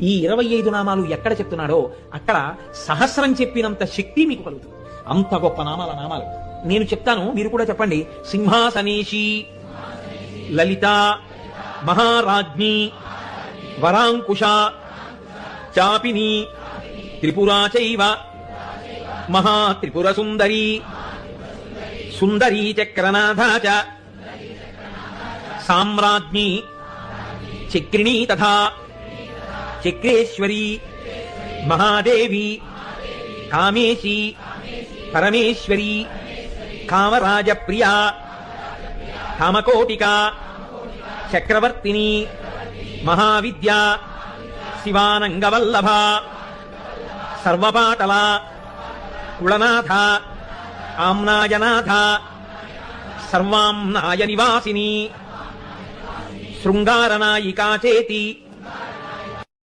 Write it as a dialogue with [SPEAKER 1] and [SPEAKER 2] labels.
[SPEAKER 1] ఈ 25 నామాలు ఎక్కడ చెప్తున్నాడో అక్కడ సహస్రం చెప్పినంత శక్తి మీకు కలుగుతుంది. అంత గొప్ప నామాలు నేను చెప్తాను, మీరు కూడా చెప్పండి. సింహాసనేషి, లలిత, మహారాజ్ఞి, వరాంకుశ, చాపిని, త్రిపురా చైవ, మహాత్రిపుర సుందరి, సుందరీ చక్రనాథ చ, సామ్రాజ్ఞి, చక్రిణీ తథా చక్రేశ్వరి, మహాదేవి, కామేశి, పరమేశ్వరి, కామరాజ ప్రియా, కామకోటిక, చక్రవర్తిని, మహావిద్య, శివానంగవల్లభ, సర్వపాటల, కుళనాథ, ఆమ్నాయనాథ, సర్వాంనాయ నివాసిని, శృంగారనాయికా చేతి,